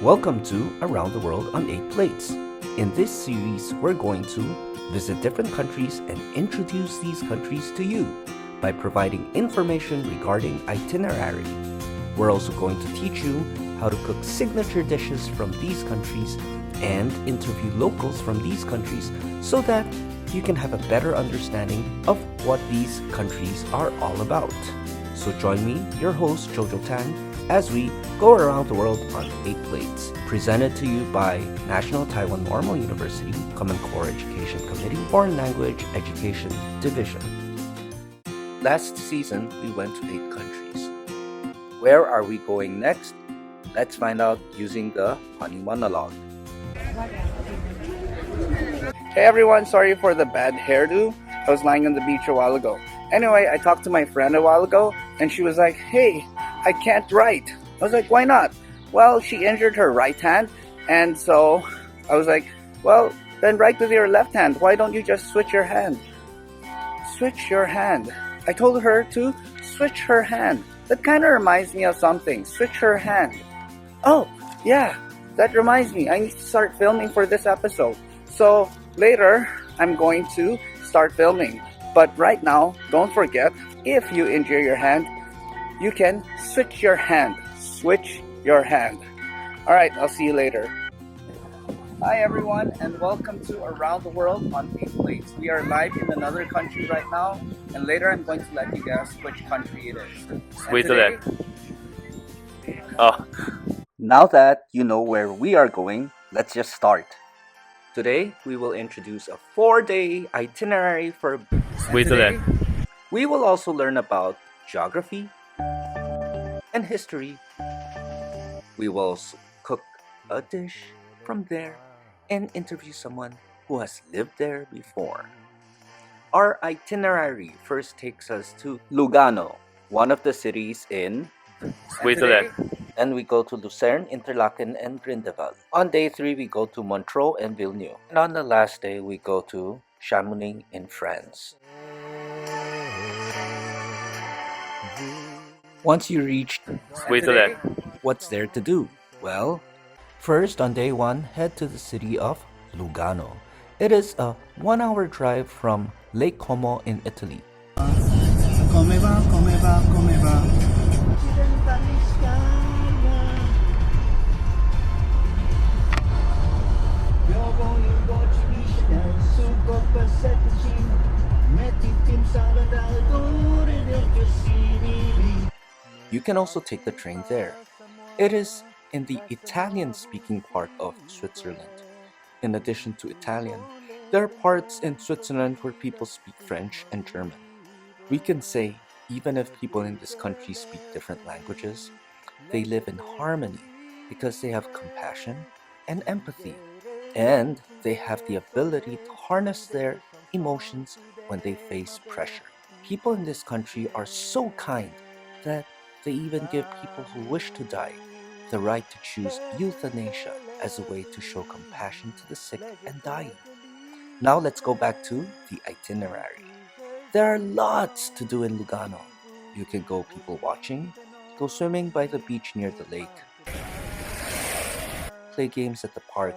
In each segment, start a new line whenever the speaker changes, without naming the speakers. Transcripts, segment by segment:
Welcome to Around the World on 8 Plates. In this series, we're going to visit different countries and introduce these countries to you by providing information regarding itinerary. We're also going to teach you how to cook signature dishes from these countries and interview locals from these countries so that you can have a better understanding of what these countries are all about. So join me, your host Jojo Tang, as we go around the world on 8 Plates. Presented to you by National Taiwan Normal University Common Core Education Committee Foreign Language Education Division. Last season, we went to 8 countries. Where are we going next? Let's find out using the honey monologue. Hey everyone, sorry for the bad hairdo. I was lying on the beach a while ago. Anyway, I talked to my friend a while ago and she was like, hey, I can't write. I was like, why not? Well, she injured her right hand, and so I was like, well, then write with your left hand. Why don't you just switch your hand? Switch your hand. I told her to switch her hand. That kind of reminds me of something. Switch her hand. Oh, yeah, that reminds me. I need to start filming for this episode. So later, I'm going to start filming. But right now, don't forget, if you injure your hand, you can switch your hand. Switch your hand. Alright, I'll see you later. Hi everyone, and welcome to Around the World on 8 Plates. We are live in another country right now, and later I'm going to let you guess which country it is.
Switzerland.
Today,
Oh,
now that you know where we are going, let's just start. Today, we will introduce a 4-day itinerary for
Switzerland.
We will also learn about geography and history. We will also cook a dish from there and interview someone who has lived there before. Our itinerary first takes us to Lugano, one of the cities in
Switzerland.
Then we go to Lucerne, Interlaken, and Grindelwald. On day 3, we go to Montreux and Villeneuve. And on the last day, we go to Chamonix in France. Once you reach
Switzerland.
what's there to do? Well, first on day 1, head to the city of Lugano. It is a 1-hour drive from Lake Como in Italy.
Come va, come va, come va.
You can also take the train there. It is in the Italian-speaking part of Switzerland. In addition to Italian, there are parts in Switzerland where people speak French and German. We can say, even if people in this country speak different languages, they live in harmony because they have compassion and empathy, and they have the ability to harness their emotions when they face pressure. People in this country are so kind that they even give people who wish to die the right to choose euthanasia as a way to show compassion to the sick and dying. Now let's go back to the itinerary. There are lots to do in Lugano. You can go people watching, go swimming by the beach near the lake, play games at the park,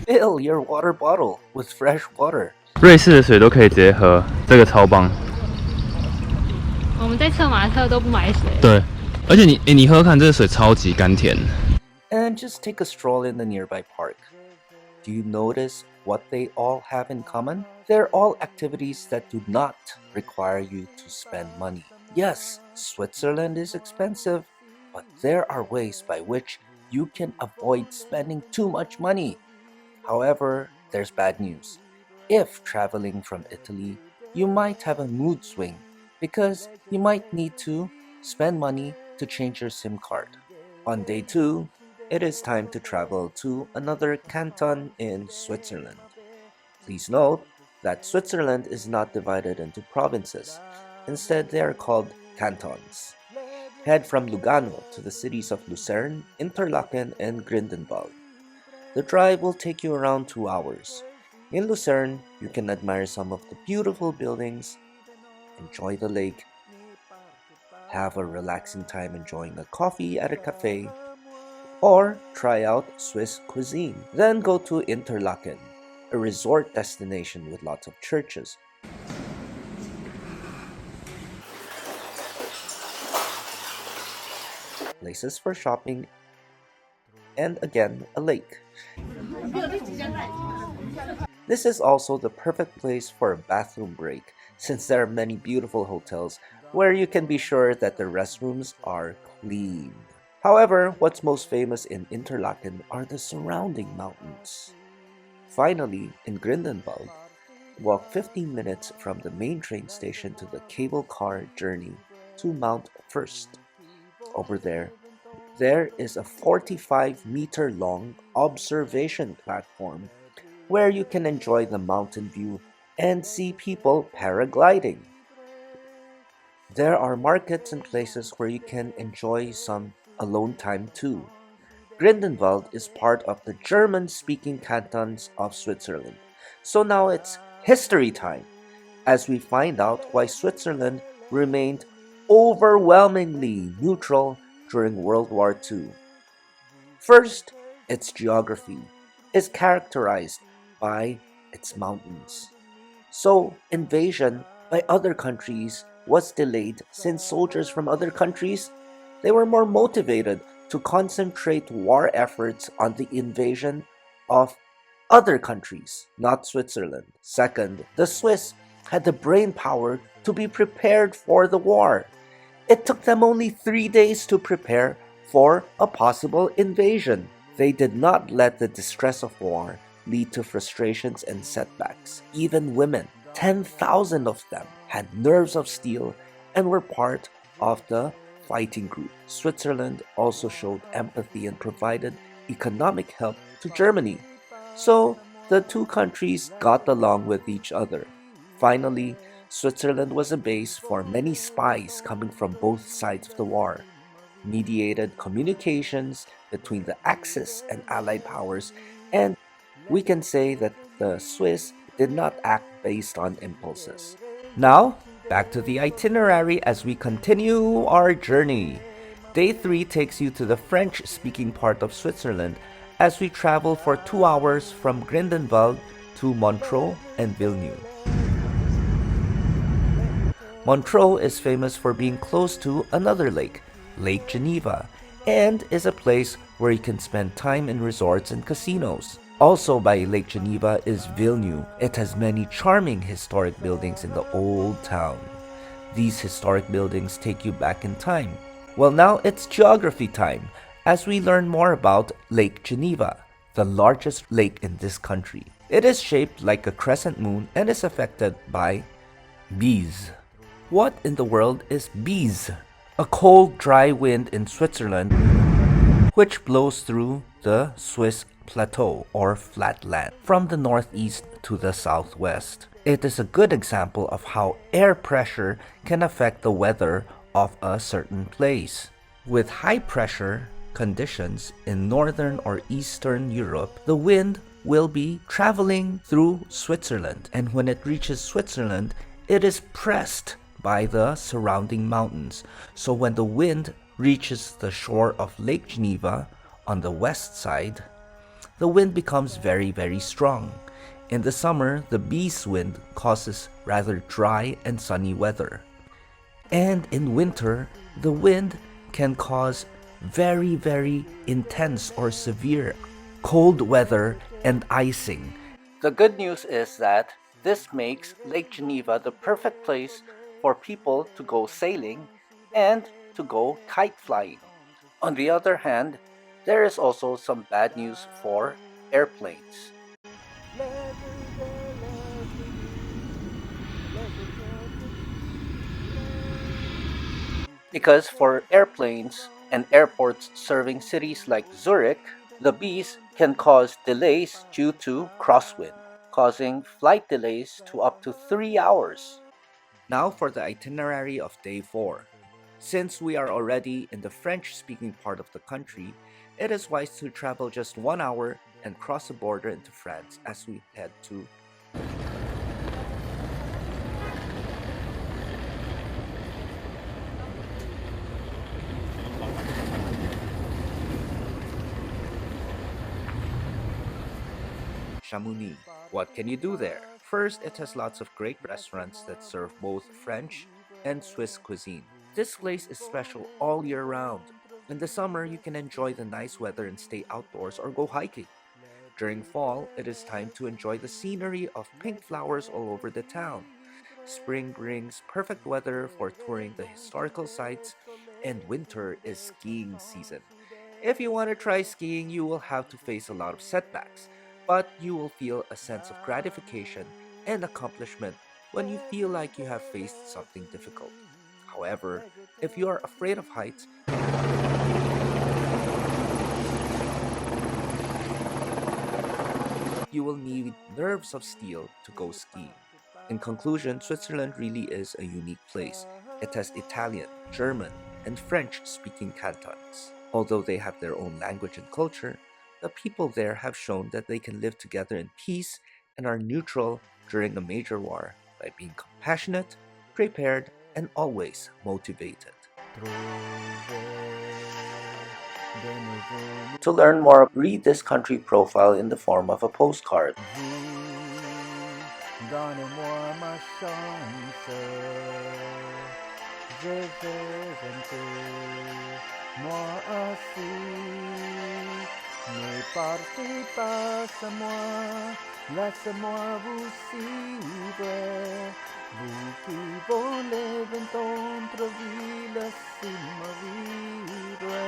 fill your water bottle with fresh water.
瑞士的水都可以直接喝，这个超棒。
我们在策马特都不买水。
对，而且你喝喝看，这个水超级甘甜。
And just take a stroll in the nearby park. Do you notice what they all have in common? They're all activities that do not require you to spend money. Yes, Switzerland is expensive, but there are ways by which you can avoid spending too much money. However, there's bad news. If traveling from Italy, you might have a mood swing because you might need to spend money to change your SIM card. On day 2, it is time to travel to another canton in Switzerland. Please note that Switzerland is not divided into provinces. Instead, they are called cantons.
head from Lugano to the cities of Lucerne, Interlaken, and Grindenwald. The drive will take you around 2 hours. In Lucerne, you can admire some of the beautiful buildings, enjoy the lake, have a relaxing time enjoying a coffee at a cafe, or try out Swiss cuisine. Then go to Interlaken, a resort destination with lots of churches. Places for shopping, and again, a lake. This is also the perfect place for a bathroom break, since there are many beautiful hotels where you can be sure that the restrooms are clean. However, what's most famous in Interlaken are the surrounding mountains. Finally, in Grindenwald, walk 15 minutes from the main train station to the cable car journey to Mount First. Over there is a 45-meter long observation platform where you can enjoy the mountain view and see people paragliding. There are markets and places where you can enjoy some alone time too. Grindenwald is part of the German-speaking cantons of Switzerland. So now it's history time, as we find out why Switzerland remained overwhelmingly neutral during World War II. First, its geography is characterized by its mountains. So invasion by other countries was delayed since soldiers from other countries, they were more motivated to concentrate war efforts on the invasion of other countries, not Switzerland. Second, the Swiss had the brain power to be prepared for the war. It took them only 3 days to prepare for a possible invasion. They did not let the distress of war lead to frustrations and setbacks. Even women, 10,000 of them, had nerves of steel and were part of the fighting group. Switzerland also showed empathy and provided economic help to Germany. So the two countries got along with each other. Finally, Switzerland was a base for many spies coming from both sides of the war, mediated communications between the Axis and Allied powers, and we can say that the Swiss did not act based on impulses. Now, back to the itinerary as we continue our journey. Day 3 takes you to the French-speaking part of Switzerland as we travel for 2 hours from Grindelwald to Montreux and Villeneuve. Montreux is famous for being close to another lake, Lake Geneva, and is a place where you can spend time in resorts and casinos. Also by Lake Geneva is Villeneuve. It has many charming historic buildings in the old town. These historic buildings take you back in time. Well, now it's geography time as we learn more about Lake Geneva, the largest lake in this country. It is shaped like a crescent moon and is affected by bise. What in the world is bise? A cold, dry wind in Switzerland which blows through the Swiss plateau or flatland from the northeast to the southwest. It is a good example of how air pressure can affect the weather of a certain place. With high pressure conditions in northern or eastern Europe, the wind will be traveling through Switzerland, and when it reaches Switzerland, it is pressed by the surrounding mountains. So when the wind reaches the shore of Lake Geneva on the west side, the wind becomes very, very strong. In the summer, the bise wind causes rather dry and sunny weather. And in winter, the wind can cause very, very intense or severe cold weather and icing. The good news is that this makes Lake Geneva the perfect place for people to go sailing and to go kite flying. On the other hand, there is also some bad news for airplanes. Because for airplanes and airports serving cities like Zurich, the bise can cause delays due to crosswind, causing flight delays to up to 3 hours. Now for the itinerary of day 4. Since we are already in the French-speaking part of the country, it is wise to travel just 1 hour and cross the border into France as we head to Chamonix. What can you do there? First, it has lots of great restaurants that serve both French and Swiss cuisine. This place is special all year round. In the summer, you can enjoy the nice weather and stay outdoors or go hiking. During fall, it is time to enjoy the scenery of pink flowers all over the town. Spring brings perfect weather for touring the historical sites, and winter is skiing season. If you want to try skiing, you will have to face a lot of setbacks, but you will feel a sense of gratification and accomplishment when you feel like you have faced something difficult. However, if you are afraid of heights, you will need nerves of steel to go skiing. In conclusion, Switzerland really is a unique place. It has Italian, German, and French-speaking cantons. Although they have their own language and culture, the people there have shown that they can live together in peace and are neutral during a major war by being compassionate, prepared, and always motivated. To learn more, read this country profile in the form of a postcard.
Donnez-moi ma chance, je vais entrer, moi aussi. Ne partez pas sans moi, laissez-moi vous suivre. Vous qui volez entre villes si vivre,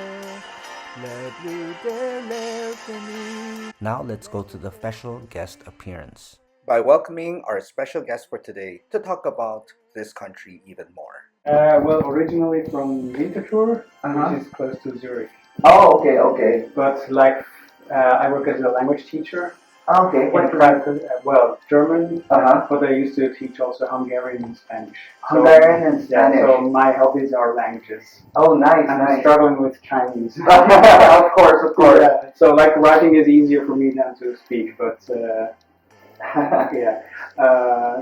le bleu de l'air fini.
Now let's go to the special guest appearance.
By welcoming our special guest for today to talk about this country even more.
Well, originally from Winterthur,
Uh-huh.
which is close to Zurich.
Oh, okay.
But like, I work as a language teacher.
Okay,
In practice, well, German,
Uh-huh.
but I used to teach also Hungarian and Spanish.
Hungarian and Spanish.
Yeah, so my hobbies are languages.
Oh, nice,
I'm struggling with Chinese.
Of course.
Yeah, so like writing is easier for me than to speak, but yeah.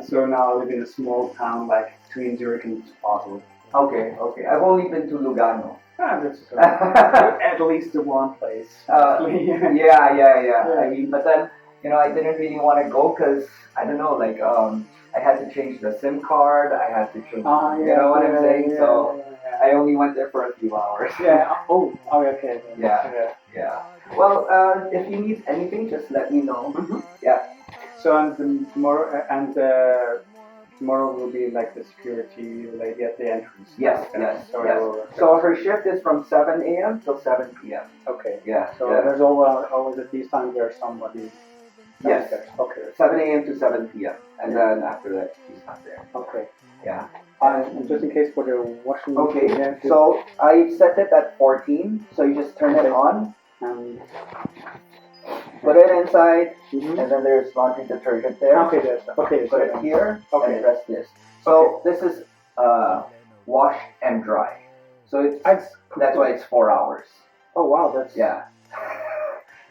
So now I live in a small town like between Zurich and Basel.
Okay. I've only been to Lugano.
That's at least the one place.
Yeah. I mean, but then, I didn't really want to go because, I don't know, like, I had to change the SIM card, I had to change, you know what I'm saying? So, I only went there for a few hours.
Yeah. Oh, okay. Then.
Yeah. Well, if you need anything, just let me know.
Mhm.
Yeah.
So tomorrow will be like the security lady at the entrance.
Yes. So her shift is from 7 a.m. till 7 p.m.
Okay.
Yeah.
So there's always at these times there's somebody.
Yes.
Okay.
7 a.m. to 7 p.m. And then after that, she's not there.
Okay.
Yeah.
And just in case for the washing machine.
Okay.
Yeah,
So I set it at 14. So you just turn it on, put it inside, and then there's laundry detergent there.
Okay. Okay.
Put it here
Okay.
and press this. So this is wash and dry. So that's why it's 4 hours.
Oh wow, that's
Yeah.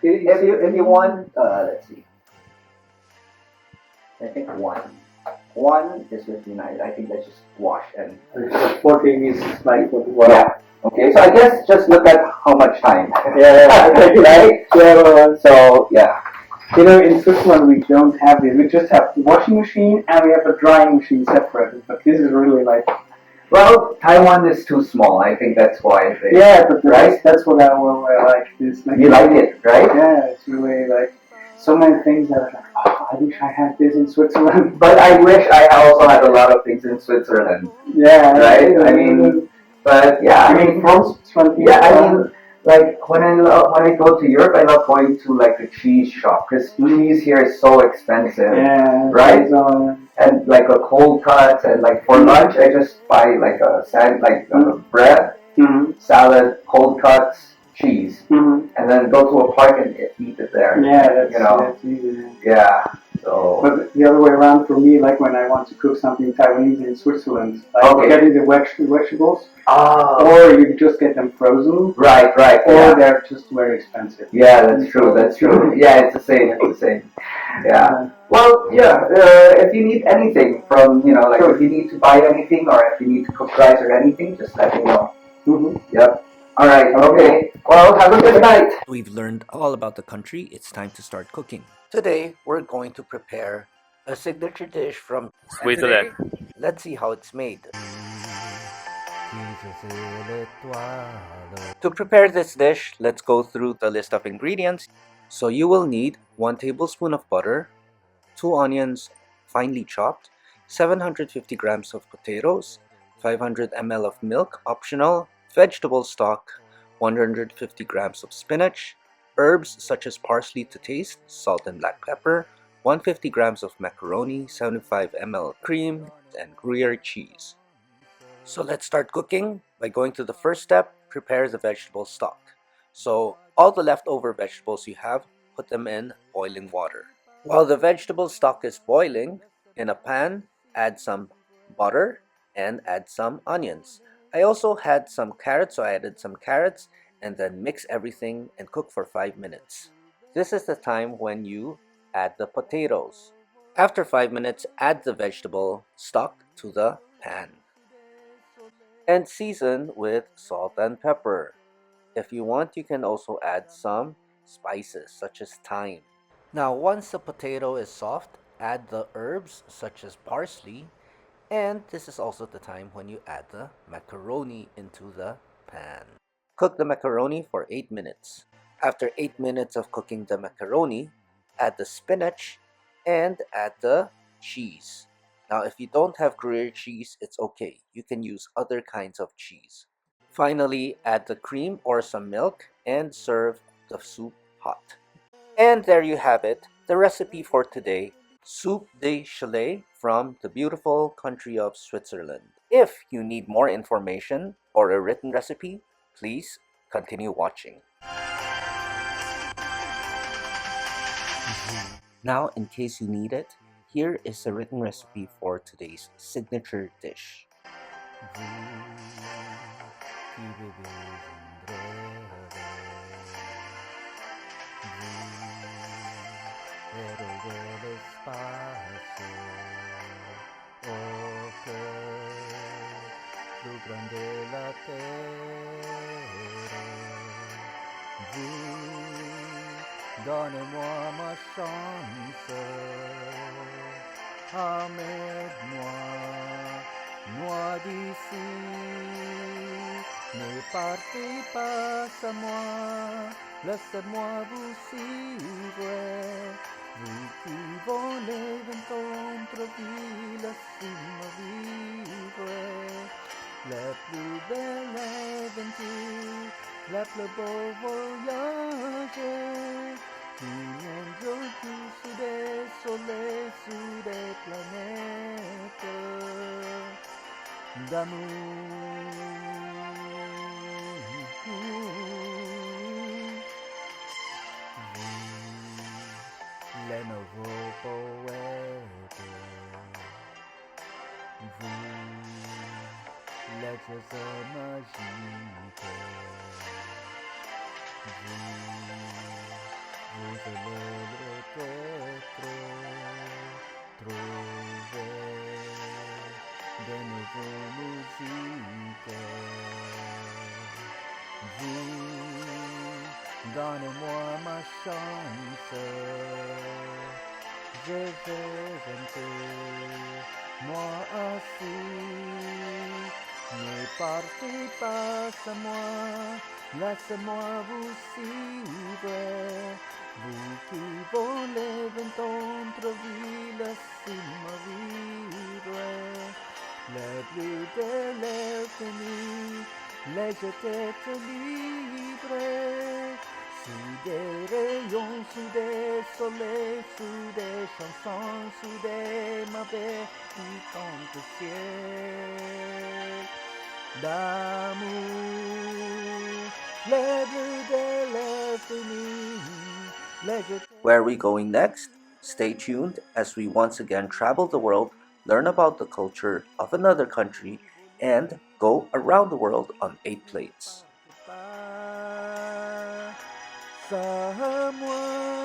If you want, let's see. I think one is 59. I think that's just wash and
14 is like what?
yeah. Okay, so I guess just look at how much time.
Yeah.
Right?
Yeah.
So yeah.
In Switzerland we don't have this. We just have the washing machine and we have a drying machine separated. But this is really like.
Well, Taiwan is too small. I think that's why.
But
Right?
that's what I like. This. Like,
You like it, right?
Yeah, it's really like so many things that are like, oh, I wish I had this in Switzerland.
But I wish I also had a lot of things in Switzerland.
Yeah.
Right? I mean, but yeah.
I mean, from Switzerland.
Yeah, I mean, like when I go to Europe, I love going to like a cheese shop because cheese here is so expensive.
Yeah.
Right?
So,
and like a cold cut, and like for lunch, I just buy like a bread, salad, cold cuts, cheese, and then go to a park and eat it there.
yeah, that's
you know.
that's easy.
Yeah.
So,
But the other way around for me, like when I want to cook something Taiwanese in Switzerland, like
Okay.
getting the vegetables,
ah,
or you just get them frozen,
right,
or
yeah.
they're just very expensive.
Yeah, that's true, that's true. Yeah, it's the same, it's the same. Yeah. Well, yeah, if you need anything from, like if you need to buy anything or if you need to cook rice or anything, just let me know. Yep. All right, okay. Well, have a good night.
We've learned all about the country. It's time to start cooking. Today, we're going to prepare a signature dish from
Switzerland.
Let's see how it's made. To prepare this dish, let's go through the list of ingredients. So you will need 1 tablespoon of butter, 2 onions finely chopped, 750 grams of potatoes, 500 ml of milk, optional, vegetable stock, 150 grams of spinach, herbs such as parsley to taste, salt and black pepper, 150 grams of macaroni, 75 ml cream, and Gruyere cheese. So let's start cooking by going to the first step, prepare the vegetable stock. So all the leftover vegetables you have, put them in boiling water. While the vegetable stock is boiling, in a pan, add some butter and add some onions. I also had some carrots, so I added some carrots and then mix everything and cook for 5 minutes. This is the time when you add the potatoes. After 5 minutes, add the vegetable stock to the pan and season with salt and pepper. If you want, you can also add some spices such as thyme. Now, once the potato is soft, add the herbs such as parsley, and this is also the time when you add the macaroni into the pan. Cook the macaroni for 8 minutes. After 8 minutes of cooking the macaroni, add the spinach and add the cheese. Now, if you don't have Gruyere cheese, it's okay. You can use other kinds of cheese. Finally, add the cream or some milk and serve the soup hot. And there you have it, the recipe for today, Soupe de Chalet from the beautiful country of Switzerland. If you need more information or a written recipe, please continue watching. Now, in case you need it, here is a written recipe for today's signature dish.
Donnez-moi ma chance, amène-moi, moi d'ici. Ne partez pas sans moi, laissez-moi vous suivre. Vous qui volez dans votre vie, laissez-moi vivre. La plus belle aventure, la plus beau voyage. Une aujourd'hui sous des soleils, sous des planètes d'amour. Vous, les nouveaux poètes, vous, les dieux magiques, vous allez peut-être trouver de nouvelles musiques. Vous, donnez-moi ma chance. Je vais un peu, moi aussi. Ne partez pas sans moi, laissez-moi vous suivre. Vous qui volez dans votre vie, laissez-moi vivre. La plus belle est venue, les têtes libres. Sous des rayons, sous des soleils, sous des chansons, sous des mauvais qui comptent au ciel d'amour. Les bleus de l'infini.
Where are we going next?
Stay tuned as we once again travel the world, learn about the culture of another country, and go around the world on 8 plates. Someone